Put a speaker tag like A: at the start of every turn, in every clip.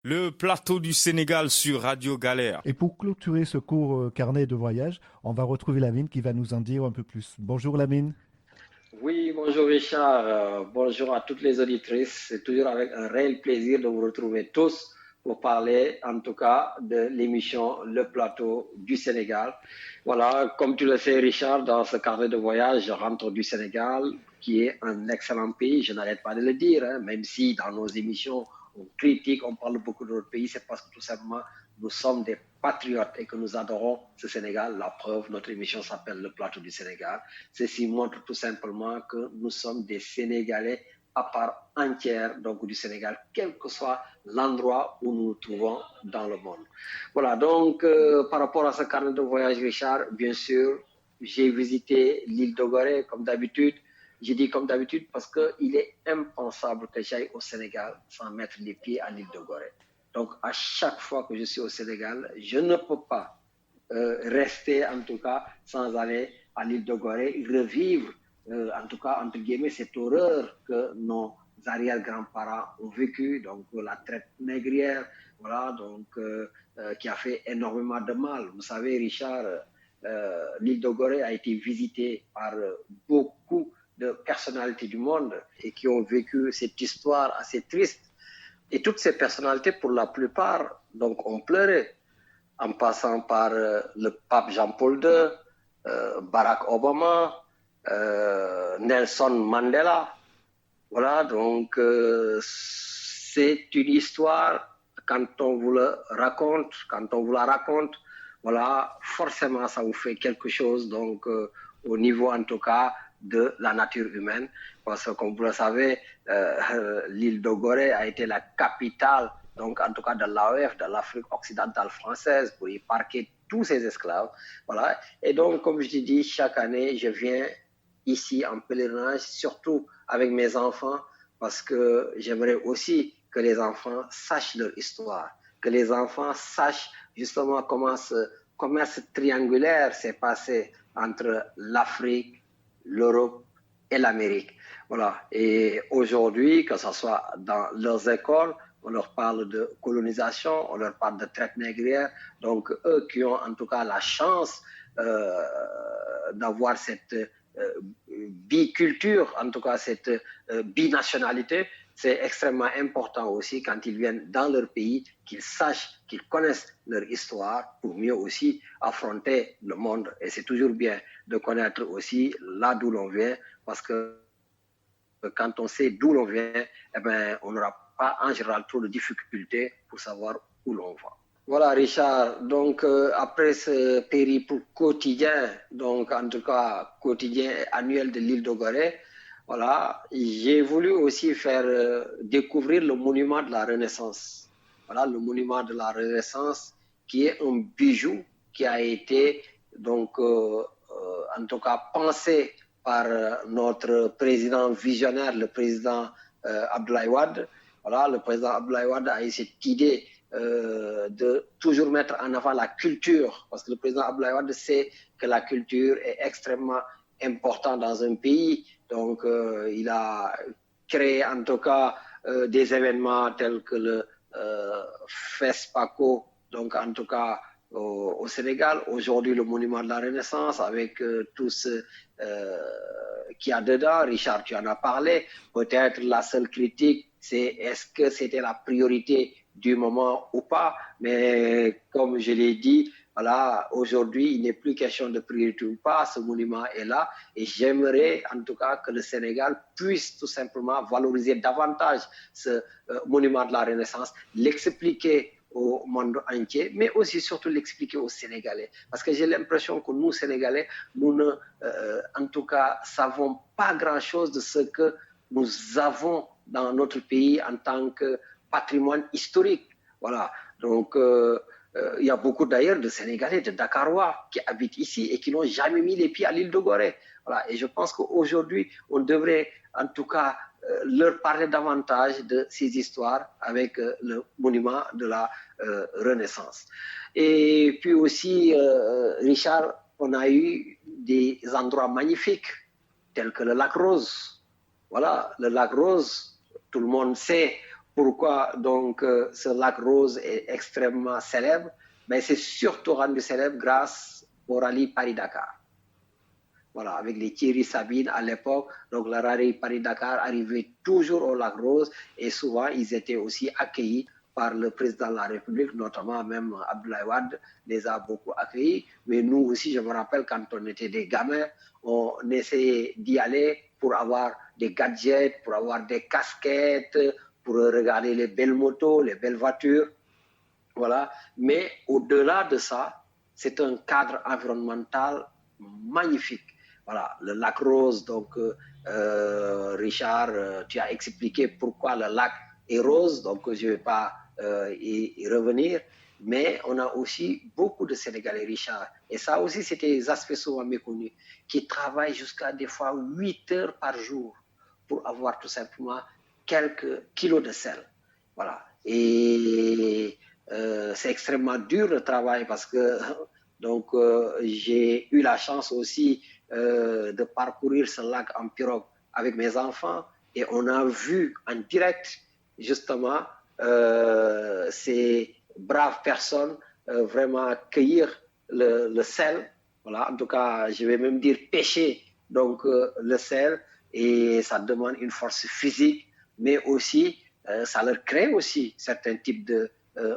A: Le plateau du Sénégal sur Radio Galère.
B: Et pour clôturer ce court carnet de voyage, on va retrouver Lamine qui va nous en dire un peu plus. Bonjour Lamine.
C: Oui, bonjour Richard, bonjour à toutes les auditrices. C'est toujours avec un réel plaisir de vous retrouver tous pour parler en tout cas de l'émission Le Plateau du Sénégal. Voilà, comme tu le sais Richard, dans ce carnet de voyage, je rentre du Sénégal, qui est un excellent pays, je n'arrête pas de le dire, hein, même si dans nos émissions on critique, on parle beaucoup de notre pays, c'est parce que tout simplement nous sommes des patriotes et que nous adorons ce Sénégal. La preuve, notre émission s'appelle Le Plateau du Sénégal. Ceci montre tout simplement que nous sommes des Sénégalais à part entière donc du Sénégal, quel que soit l'endroit où nous nous trouvons dans le monde. Voilà, donc par rapport à ce carnet de voyage, Richard, bien sûr, j'ai visité l'île de Gorée comme d'habitude. Je dis comme d'habitude parce qu'il est impensable que j'aille au Sénégal sans mettre les pieds à l'île de Gorée. Donc, à chaque fois que je suis au Sénégal, je ne peux pas rester, en tout cas, sans aller à l'île de Gorée, revivre, en tout cas, entre guillemets, cette horreur que nos arrière-grands-parents ont vécue, donc la traite négrière, voilà, donc, qui a fait énormément de mal. Vous savez, Richard, l'île de Gorée a été visitée par beaucoup de personnalités du monde et qui ont vécu cette histoire assez triste. Et toutes ces personnalités, pour la plupart, donc, ont pleuré, en passant par le pape Jean-Paul II, Barack Obama, Nelson Mandela. Voilà, donc c'est une histoire, quand on vous la raconte, voilà, forcément ça vous fait quelque chose, donc au niveau en tout cas de la nature humaine, parce que comme vous le savez, l'île de Gorée a été la capitale, donc en tout cas de l'AOF, de l'Afrique occidentale française, pour y parquer tous ces esclaves. Voilà. Et donc, comme je te dis, chaque année, je viens ici en pèlerinage, surtout avec mes enfants, parce que j'aimerais aussi que les enfants sachent leur histoire, que les enfants sachent justement comment ce commerce triangulaire s'est passé entre l'Afrique, l'Europe et l'Amérique. Voilà. Et aujourd'hui, que ce soit dans leurs écoles, on leur parle de colonisation, on leur parle de traite négrière. Donc, eux qui ont en tout cas la chance d'avoir cette biculture, en tout cas cette binationalité, c'est extrêmement important aussi quand ils viennent dans leur pays, qu'ils sachent, qu'ils connaissent leur histoire pour mieux aussi affronter le monde. Et c'est toujours bien de connaître aussi là d'où l'on vient, parce que quand on sait d'où l'on vient, eh ben, on n'aura pas en général trop de difficultés pour savoir où l'on va. Voilà Richard, donc après ce périple quotidien, donc en tout cas quotidien et annuel de l'île de Gorée, voilà, j'ai voulu aussi faire découvrir le monument de la Renaissance. Voilà, le monument de la Renaissance qui est un bijou qui a été donc en tout cas pensé par notre président visionnaire, le président Abdoulaye Wade. Voilà, le président Abdoulaye Wade a eu cette idée de toujours mettre en avant la culture, parce que le président Abdoulaye Wade sait que la culture est extrêmement importante dans un pays. Donc, il a créé en tout cas des événements tels que le FESPACO, donc en tout cas au Sénégal. Aujourd'hui, le monument de la Renaissance avec tout ce qu'il y a dedans. Richard, tu en as parlé. Peut-être la seule critique, c'est est-ce que c'était la priorité du moment ou pas. Mais comme je l'ai dit, voilà, aujourd'hui, il n'est plus question de priorité ou pas. Ce monument est là. Et j'aimerais, en tout cas, que le Sénégal puisse tout simplement valoriser davantage ce monument de la Renaissance, l'expliquer au monde entier, mais aussi surtout l'expliquer aux Sénégalais. Parce que j'ai l'impression que nous, Sénégalais, nous ne, en tout cas, savons pas grand-chose de ce que nous avons dans notre pays en tant que patrimoine historique. Voilà. Donc, il y a beaucoup d'ailleurs de Sénégalais, de Dakarois qui habitent ici et qui n'ont jamais mis les pieds à l'île de Gorée. Voilà. Et je pense qu'aujourd'hui, on devrait en tout cas leur parler davantage de ces histoires avec le monument de la Renaissance. Et puis aussi, Richard, on a eu des endroits magnifiques tels que le lac Rose. Voilà, le lac Rose, tout le monde sait pourquoi donc ce lac Rose est extrêmement célèbre? Ben, c'est surtout rendu célèbre grâce au rallye Paris-Dakar. Voilà, avec les Thierry Sabine à l'époque. Donc, le rallye Paris-Dakar arrivait toujours au lac Rose et souvent, ils étaient aussi accueillis par le président de la République, notamment même Abdoulaye Wade les a beaucoup accueillis. Mais nous aussi, je me rappelle, quand on était des gamins, on essayait d'y aller pour avoir des gadgets, pour avoir des casquettes, pour regarder les belles motos, les belles voitures. Voilà. Mais au-delà de ça, c'est un cadre environnemental magnifique. Voilà, le lac Rose, donc Richard, tu as expliqué pourquoi le lac est rose, donc je ne vais pas y revenir, mais on a aussi beaucoup de Sénégalais, Richard, et ça aussi c'était des aspects souvent méconnus, qui travaillent jusqu'à des fois 8 heures par jour pour avoir tout simplement quelques kilos de sel. Voilà, et c'est extrêmement dur le travail parce que donc j'ai eu la chance aussi de parcourir ce lac en pirogue avec mes enfants et on a vu en direct justement ces braves personnes vraiment cueillir le sel. Voilà, en tout cas, je vais même dire pêcher donc le sel et ça demande une force physique, mais aussi ça leur crée aussi certains types de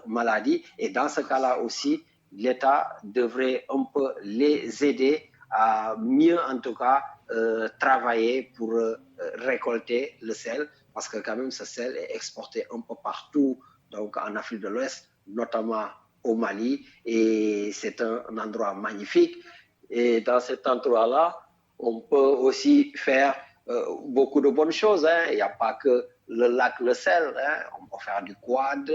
C: maladies et dans ce cas-là aussi, l'État devrait un peu les aider à mieux, en tout cas, travailler pour récolter le sel, parce que quand même, ce sel est exporté un peu partout, donc en Afrique de l'Ouest, notamment au Mali, et c'est un endroit magnifique. Et dans cet endroit-là, on peut aussi faire beaucoup de bonnes choses. Hein. Il n'y a pas que le lac, le sel, hein. On peut faire du quad,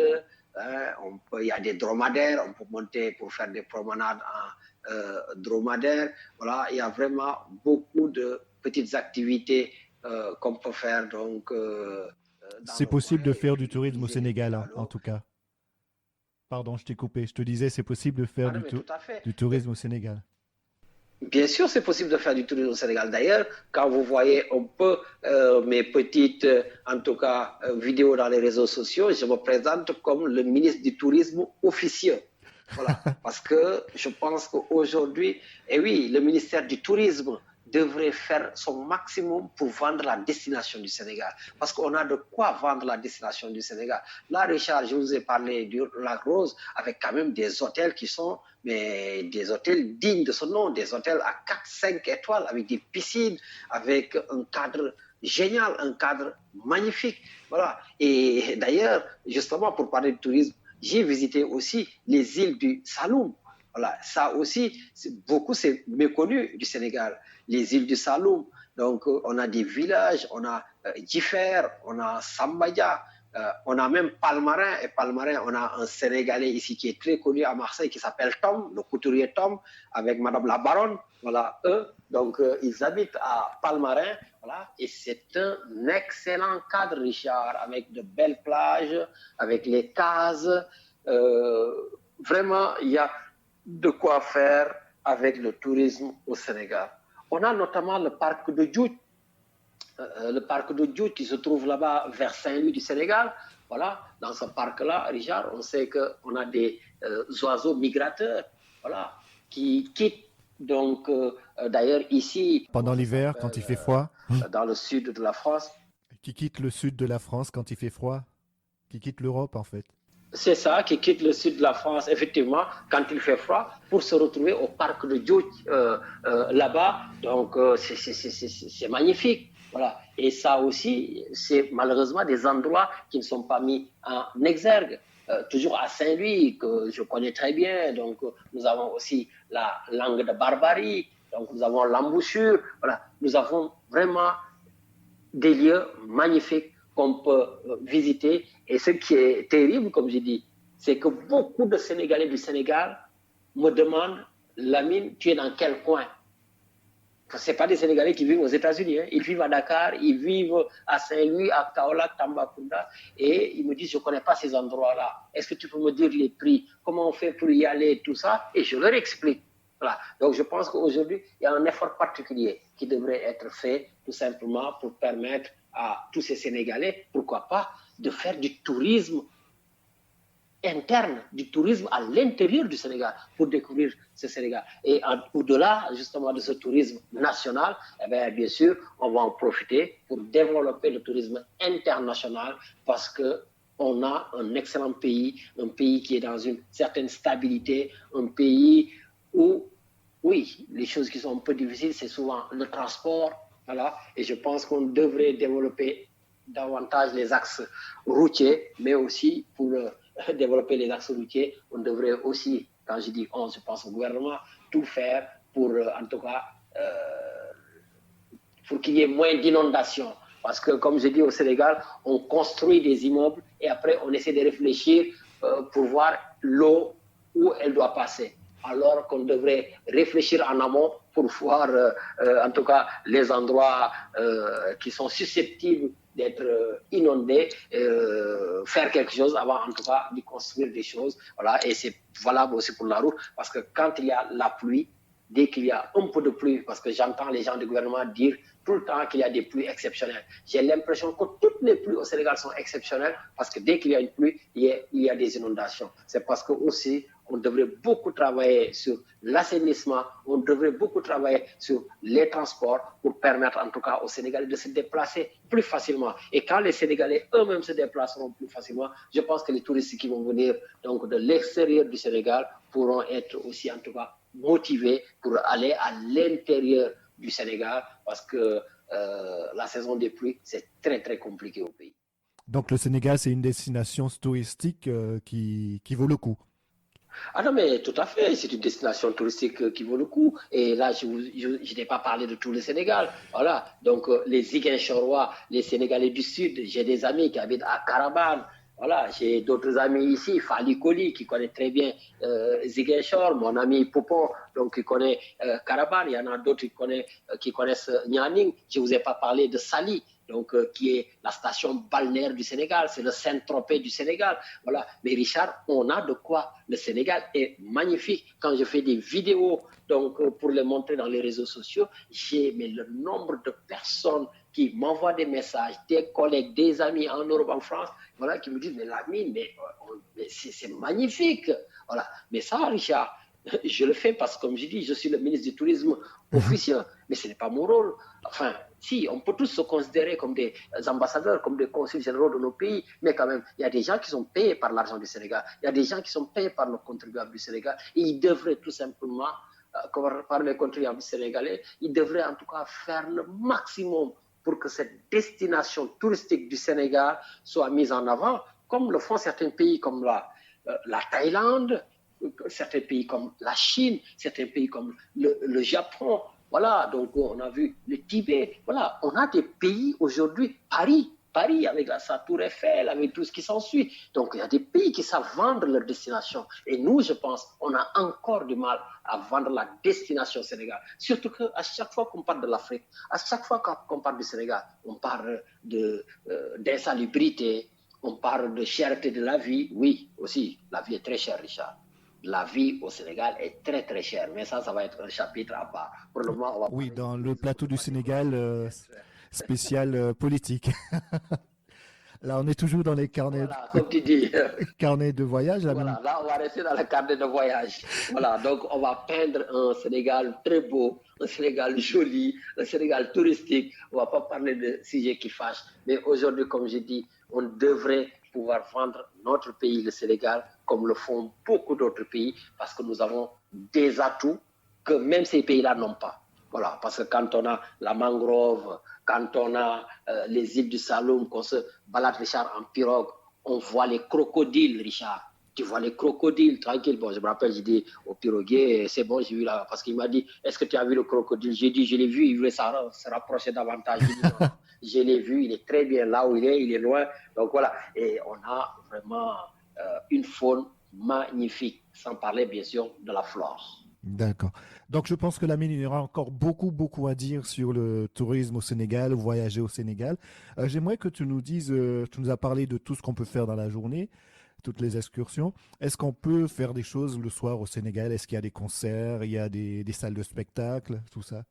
C: il y a des dromadaires, on peut monter pour faire des promenades en dromadaire. Voilà, il y a vraiment beaucoup de petites activités qu'on peut faire. Donc,
B: c'est possible de faire du tourisme au Sénégal, hein, en tout cas. Pardon, je t'ai coupé. Je te disais, c'est possible de faire du tourisme au Sénégal.
C: Bien sûr, c'est possible de faire du tourisme au Sénégal. D'ailleurs, quand vous voyez un peu mes petites, en tout cas, vidéos dans les réseaux sociaux, je me présente comme le ministre du Tourisme officieux. Voilà, parce que je pense qu'aujourd'hui, et oui, le ministère du Tourisme devrait faire son maximum pour vendre la destination du Sénégal. Parce qu'on a de quoi vendre la destination du Sénégal. Là, Richard, je vous ai parlé du lac Rose, avec quand même des hôtels qui sont des hôtels dignes de ce nom, des hôtels à 4-5 étoiles, avec des piscines, avec un cadre génial, un cadre magnifique. Voilà. Et d'ailleurs, justement, pour parler de tourisme, j'ai visité aussi les îles du Saloum. Voilà, ça aussi, c'est méconnu du Sénégal, les îles du Saloum. Donc, on a des villages, on a Djifer, on a Sambadia, on a même Palmarin. Et Palmarin, on a un Sénégalais ici qui est très connu à Marseille qui s'appelle Tom, le couturier Tom, avec Madame la Baronne. Voilà, eux. Donc, ils habitent à Palmarin. Voilà, et c'est un excellent cadre, Richard, avec de belles plages, avec les cases. Vraiment, il y a de quoi faire avec le tourisme au Sénégal. On a notamment le parc de Djoudj, qui se trouve là-bas vers Saint-Louis du Sénégal. Voilà, dans ce parc-là, Richard, on sait qu'on a des oiseaux migrateurs, voilà, qui quittent donc, d'ailleurs ici...
B: Pendant l'hiver, quand il fait froid.
C: Dans le sud de la France.
B: Qui quittent le sud de la France quand il fait froid. Qui quittent l'Europe, en fait.
C: C'est ça, qui quitte le sud de la France, effectivement, quand il fait froid, pour se retrouver au parc de Djoudj, là-bas. Donc, c'est magnifique. Voilà. Et ça aussi, c'est malheureusement des endroits qui ne sont pas mis en exergue. Toujours à Saint-Louis, que je connais très bien. Donc, nous avons aussi la langue de Barbarie. Donc, nous avons l'embouchure. Voilà. Nous avons vraiment des lieux magnifiques qu'on peut visiter. Et ce qui est terrible, comme je dis, c'est que beaucoup de Sénégalais du Sénégal me demandent, Lamine, tu es dans quel coin? Ce n'est pas des Sénégalais qui vivent aux États-Unis. Hein. Ils vivent à Dakar, ils vivent à Saint-Louis, à Kaolack, Tambacounda. Et ils me disent, je ne connais pas ces endroits-là. Est-ce que tu peux me dire les prix? Comment on fait pour y aller, tout ça? Et je leur explique. Voilà. Donc je pense qu'aujourd'hui, il y a un effort particulier qui devrait être fait tout simplement pour permettre à tous ces Sénégalais, pourquoi pas, de faire du tourisme interne, du tourisme à l'intérieur du Sénégal pour découvrir ce Sénégal. Et au-delà justement de ce tourisme national, eh bien sûr, on va en profiter pour développer le tourisme international parce que on a un excellent pays, un pays qui est dans une certaine stabilité, un pays où, oui, les choses qui sont un peu difficiles, c'est souvent le transport, voilà, et je pense qu'on devrait développer davantage les axes routiers, mais aussi pour développer les axes routiers, on devrait aussi, quand je dis on, je pense au gouvernement, tout faire pour, en tout cas, pour qu'il y ait moins d'inondations. Parce que, comme je dis au Sénégal, on construit des immeubles et après, on essaie de réfléchir pour voir l'eau où elle doit passer. Alors qu'on devrait réfléchir en amont pour voir, en tout cas, les endroits qui sont susceptibles d'être inondés, faire quelque chose avant, en tout cas, de construire des choses. Voilà, et c'est valable aussi pour la route, parce que quand il y a la pluie, dès qu'il y a un peu de pluie, parce que j'entends les gens du gouvernement dire tout le temps qu'il y a des pluies exceptionnelles. J'ai l'impression que toutes les pluies au Sénégal sont exceptionnelles parce que dès qu'il y a une pluie, il y a des inondations. C'est parce que aussi, on devrait beaucoup travailler sur l'assainissement, on devrait beaucoup travailler sur les transports pour permettre en tout cas aux Sénégalais de se déplacer plus facilement. Et quand les Sénégalais eux-mêmes se déplaceront plus facilement, je pense que les touristes qui vont venir donc de l'extérieur du Sénégal pourront être aussi en tout cas motivés pour aller à l'intérieur du Sénégal parce que la saison des pluies, c'est très très compliqué au pays.
B: Donc le Sénégal, c'est une destination touristique qui vaut le coup.
C: Ah non, mais tout à fait, c'est une destination touristique qui vaut le coup. Et là, je n'ai pas parlé de tout le Sénégal. Voilà, donc les Ziguinchorois, les Sénégalais du Sud, j'ai des amis qui habitent à Carabane. Voilà, j'ai d'autres amis ici, Fali Koli, qui connaît très bien Ziguinchor, mon ami Popon, donc qui connaît Carabane. Il y en a d'autres qui connaissent Nianing. Je ne vous ai pas parlé de Sali, donc qui est la station balnéaire du Sénégal, c'est le Saint-Tropez du Sénégal. Voilà. Mais Richard, on a de quoi. Le Sénégal est magnifique. Quand je fais des vidéos donc, pour les montrer dans les réseaux sociaux, j'ai le nombre de personnes qui m'envoient des messages, des collègues, des amis en Europe, en France, voilà, qui me disent, mais Lamine, mais c'est magnifique. Voilà. Mais ça, Richard, je le fais parce que, comme je dis, je suis le ministre du Tourisme officiel, mais ce n'est pas mon rôle. Enfin, si, on peut tous se considérer comme des ambassadeurs, comme des consuls généraux de nos pays, mais quand même, il y a des gens qui sont payés par l'argent du Sénégal, il y a des gens qui sont payés par nos contribuables du Sénégal, et ils devraient tout simplement, par les contribuables sénégalais, ils devraient en tout cas faire le maximum pour que cette destination touristique du Sénégal soit mise en avant, comme le font certains pays comme la Thaïlande, certains pays comme la Chine, certains pays comme le Japon. Voilà, donc on a vu le Tibet. Voilà, on a des pays aujourd'hui, Paris avec sa tour Eiffel, avec tout ce qui s'ensuit. Donc il y a des pays qui savent vendre leur destination. Et nous, je pense, on a encore du mal à vendre la destination Sénégal. Surtout qu'à chaque fois qu'on parle de l'Afrique, à chaque fois qu'on parle du Sénégal, on parle d'insalubrité, on parle de cherté de la vie. Oui, aussi, la vie est très chère, Richard. La vie au Sénégal est très très chère, mais ça va être un chapitre à part. Pour le moment, on va
B: oui, dans le plateau du Sénégal, spécial politique. Là, on est toujours dans les carnets,
C: voilà, comme tu dis.
B: Carnets de voyage.
C: Voilà, là, on va rester dans le carnet de voyage. Voilà, donc on va peindre un Sénégal très beau, un Sénégal joli, un Sénégal touristique. On ne va pas parler de sujets qui fâchent. Mais aujourd'hui, comme je dis, on devrait pouvoir vendre notre pays, le Sénégal, comme le font beaucoup d'autres pays, parce que nous avons des atouts que même ces pays-là n'ont pas. Voilà, parce que quand on a la mangrove, quand on a les îles du Saloum, qu'on se balade, Richard, en pirogue, on voit les crocodiles, Richard. Tu vois les crocodiles, tranquille. Bon, je me rappelle, j'ai dit au piroguier, c'est bon, j'ai vu là, parce qu'il m'a dit, est-ce que tu as vu le crocodile? J'ai dit, je l'ai vu, il voulait se rapprocher davantage. J'ai dit, non, je l'ai vu, il est très bien là où il est loin. Donc voilà, et on a vraiment une faune magnifique, sans parler bien sûr de la flore.
B: D'accord. Donc je pense que Lamine, il y aura encore beaucoup à dire sur le tourisme au Sénégal, voyager au Sénégal. J'aimerais que tu nous dises, tu nous as parlé de tout ce qu'on peut faire dans la journée, toutes les excursions. Est-ce qu'on peut faire des choses le soir au Sénégal? Est-ce qu'il y a des concerts, il y a des salles de spectacle, tout ça?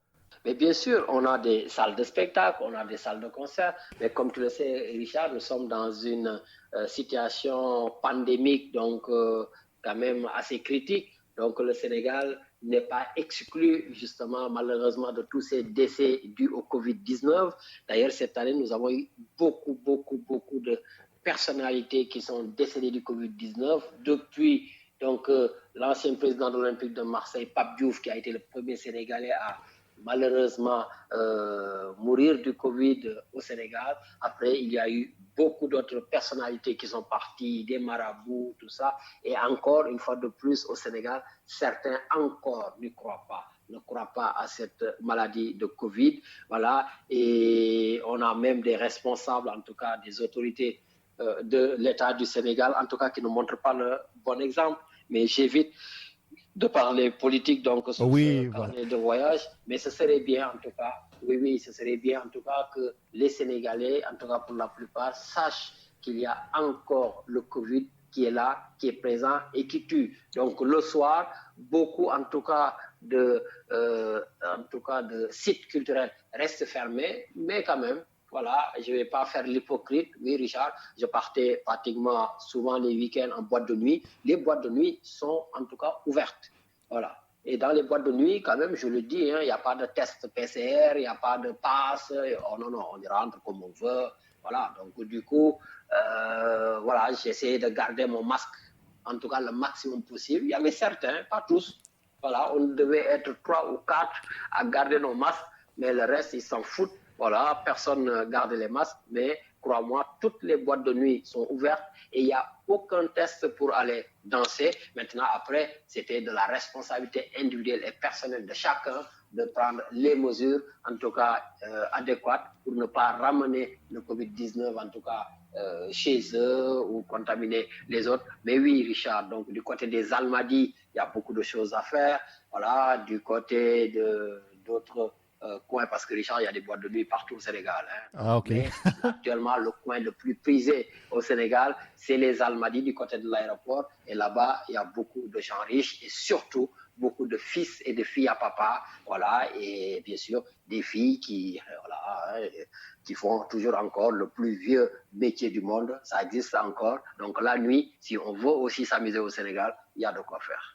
C: Mais bien sûr, on a des salles de spectacle, on a des salles de concert, mais comme tu le sais, Richard, nous sommes dans une situation pandémique, donc quand même assez critique. Donc le Sénégal n'est pas exclu justement malheureusement de tous ces décès dus au Covid-19. D'ailleurs, cette année, nous avons eu beaucoup de personnalités qui sont décédées du Covid-19 depuis donc l'ancien président de l'Olympique de Marseille, Pape Diouf, qui a été le premier Sénégalais à malheureusement mourir du Covid au Sénégal. Après, il y a eu beaucoup d'autres personnalités qui sont parties, des marabouts, tout ça. Et encore, une fois de plus, au Sénégal, certains encore ne croient pas à cette maladie de Covid. Voilà. Et on a même des responsables, en tout cas des autorités de l'État du Sénégal, en tout cas qui ne montrent pas le bon exemple. Mais j'évite de parler politique, donc sur ce carnet de voyage, mais ce serait bien en tout cas, oui, ce serait bien en tout cas que les Sénégalais, en tout cas pour la plupart, sachent qu'il y a encore le Covid qui est là, qui est présent et qui tue. Donc le soir, beaucoup en tout cas de sites culturels restent fermés, mais quand même, voilà, je ne vais pas faire l'hypocrite. Oui, Richard, je partais pratiquement souvent les week-ends en boîte de nuit. Les boîtes de nuit sont en tout cas ouvertes. Voilà. Et dans les boîtes de nuit, quand même, je le dis, il n'y a pas de test PCR, il n'y a pas de passe. Oh non, on y rentre comme on veut. Voilà. Donc, du coup, voilà, j'essaie de garder mon masque, en tout cas le maximum possible. Il y avait certains, pas tous. Voilà, on devait être 3 ou 4 à garder nos masques, mais le reste, ils s'en foutent. Voilà, personne ne garde les masques, mais crois-moi, toutes les boîtes de nuit sont ouvertes et il n'y a aucun test pour aller danser. Maintenant, après, c'était de la responsabilité individuelle et personnelle de chacun de prendre les mesures, en tout cas adéquates, pour ne pas ramener le Covid-19, en tout cas chez eux ou contaminer les autres. Mais oui, Richard, donc du côté des Almadies, il y a beaucoup de choses à faire. Voilà, du côté d'autres coin, parce que Richard, il y a des boîtes de nuit partout au Sénégal.
B: Ah, ok.
C: Mais actuellement, le coin le plus prisé au Sénégal, c'est les Almadies du côté de l'aéroport. Et là-bas, il y a beaucoup de gens riches et surtout beaucoup de fils et de filles à papa. Voilà, et bien sûr, des filles qui font toujours encore le plus vieux métier du monde. Ça existe encore. Donc la nuit, si on veut aussi s'amuser au Sénégal, il y a de quoi faire.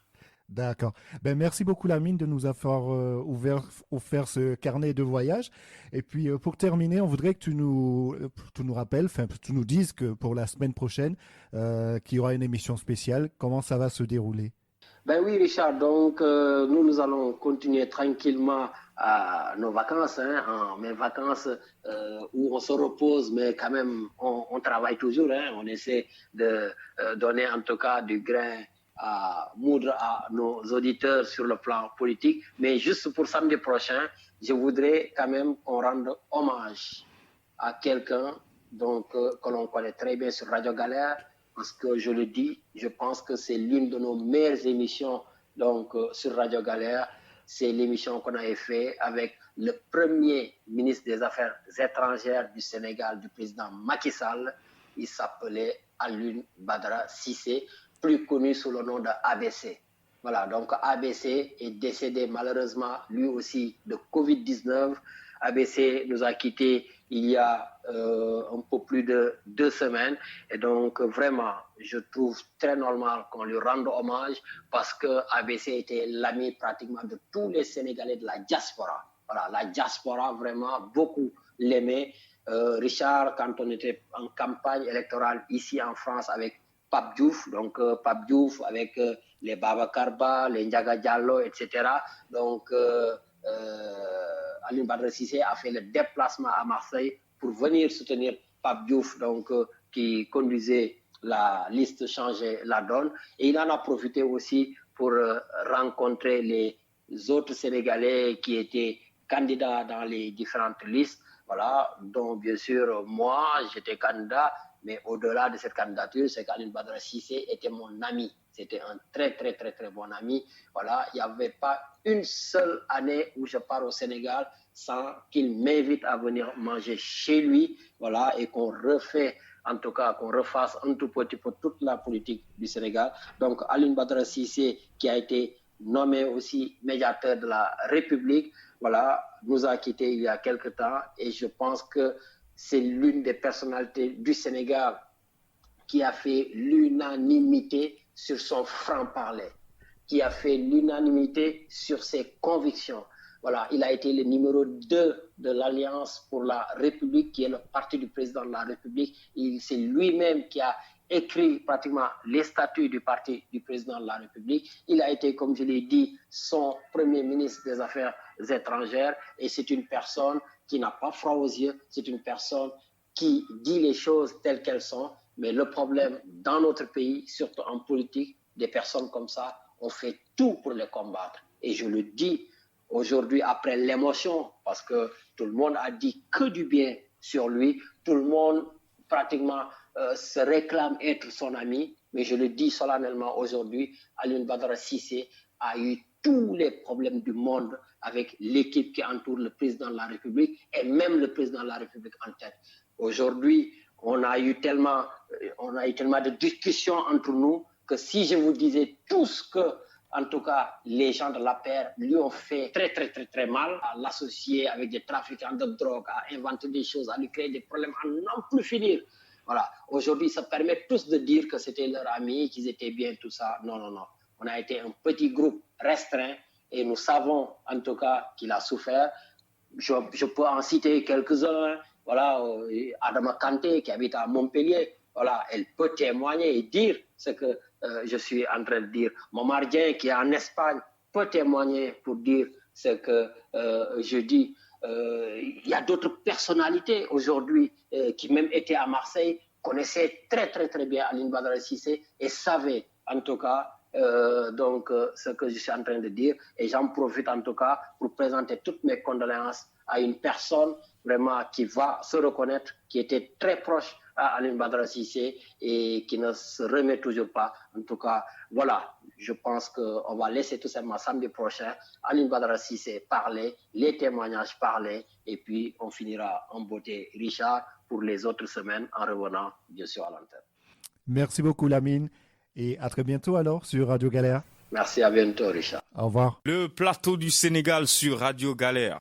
B: D'accord. Ben, merci beaucoup, Lamine, de nous avoir offert ce carnet de voyage. Et puis, pour terminer, on voudrait que tu nous rappelles, enfin, tu nous dises que pour la semaine prochaine, qu'il y aura une émission spéciale. Comment ça va se dérouler?
C: Ben oui, Richard. Donc, nous allons continuer tranquillement à nos vacances, mes vacances où on se repose, mais quand même, on travaille toujours. On essaie de donner en tout cas du grain à moudre à nos auditeurs sur le plan politique. Mais juste pour samedi prochain, je voudrais quand même qu'on rende hommage à quelqu'un que l'on connaît très bien sur Radio Galère, parce que je le dis, je pense que c'est l'une de nos meilleures émissions sur Radio Galère. C'est l'émission qu'on avait fait avec le premier ministre des Affaires étrangères du Sénégal, du président Macky Sall. Il s'appelait Alioune Badara Cissé, plus connu sous le nom de ABC. Voilà, donc ABC est décédé malheureusement lui aussi de Covid-19. ABC nous a quittés il y a un peu plus de 2 semaines. Et donc, vraiment, je trouve très normal qu'on lui rende hommage parce que ABC était l'ami pratiquement de tous les Sénégalais de la diaspora. Voilà, la diaspora, vraiment, beaucoup l'aimaient. Richard, quand on était en campagne électorale ici en France avec Pape Diouf, donc Pape Diouf avec les Babacar Ba, les Ndiaga Diallo, etc. Donc, Alioune Badara Cissé a fait le déplacement à Marseille pour venir soutenir Pape Diouf, qui conduisait la liste Changer la donne. Et il en a profité aussi pour rencontrer les autres Sénégalais qui étaient candidats dans les différentes listes. Voilà, dont bien sûr, moi, j'étais candidat. Mais au-delà de cette candidature, c'est qu'Alioune Badara Cissé était mon ami. C'était un très, très, très, très bon ami. Voilà, il n'y avait pas une seule année où je pars au Sénégal sans qu'il m'invite à venir manger chez lui. Voilà, et qu'on refait, en tout cas, qu'on refasse un tout petit peu toute la politique du Sénégal. Donc, Alioune Badara Cissé, qui a été nommé aussi médiateur de la République, voilà, nous a quittés il y a quelque temps et je pense que c'est l'une des personnalités du Sénégal qui a fait l'unanimité sur son franc-parler, qui a fait l'unanimité sur ses convictions. Voilà, il a été le numéro 2 de l'Alliance pour la République, qui est le parti du président de la République. C'est lui-même qui a écrit pratiquement les statuts du parti du président de la République. Il a été, comme je l'ai dit, son premier ministre des Affaires étrangères et c'est une personne qui n'a pas froid aux yeux, c'est une personne qui dit les choses telles qu'elles sont. Mais le problème dans notre pays, surtout en politique, des personnes comme ça, on fait tout pour les combattre. Et je le dis aujourd'hui après l'émotion, parce que tout le monde a dit que du bien sur lui, tout le monde pratiquement se réclame être son ami, mais je le dis solennellement aujourd'hui, Alioune Badara Cissé a eu tous les problèmes du monde avec l'équipe qui entoure le président de la République et même le président de la République en tête. Aujourd'hui, on a eu tellement de discussions entre nous que si je vous disais tout ce que, en tout cas, les gens de l'APR lui ont fait très mal, à l'associer avec des trafiquants de drogue, à inventer des choses, à lui créer des problèmes à n'en plus finir. Voilà. Aujourd'hui, ça permet tous de dire que c'était leur ami, qu'ils étaient bien, tout ça. Non. On a été un petit groupe restreint et nous savons, en tout cas, qu'il a souffert. Je peux en citer quelques-uns. Voilà, Adama Kanté, qui habite à Montpellier. Voilà, elle peut témoigner et dire ce que je suis en train de dire. Momar Dieng, qui est en Espagne, peut témoigner pour dire ce que je dis. Il y a d'autres personnalités aujourd'hui qui même étaient à Marseille, connaissaient très bien Alioune Badara Cissé et savaient en tout cas ce que je suis en train de dire. Et j'en profite en tout cas pour présenter toutes mes condoléances à une personne vraiment qui va se reconnaître, qui était très proche à Alioune Badara Cissé et qui ne se remet toujours pas. En tout cas, voilà, je pense qu'on va laisser tout simplement samedi prochain Alioune Badara Cissé parler, les témoignages parler, et puis on finira en beauté, Richard, pour les autres semaines en revenant bien sûr à l'antenne.
B: Merci beaucoup Lamine et à très bientôt alors sur Radio Galère.
C: Merci, à bientôt Richard.
B: Au revoir.
A: Le plateau du Sénégal sur Radio Galère.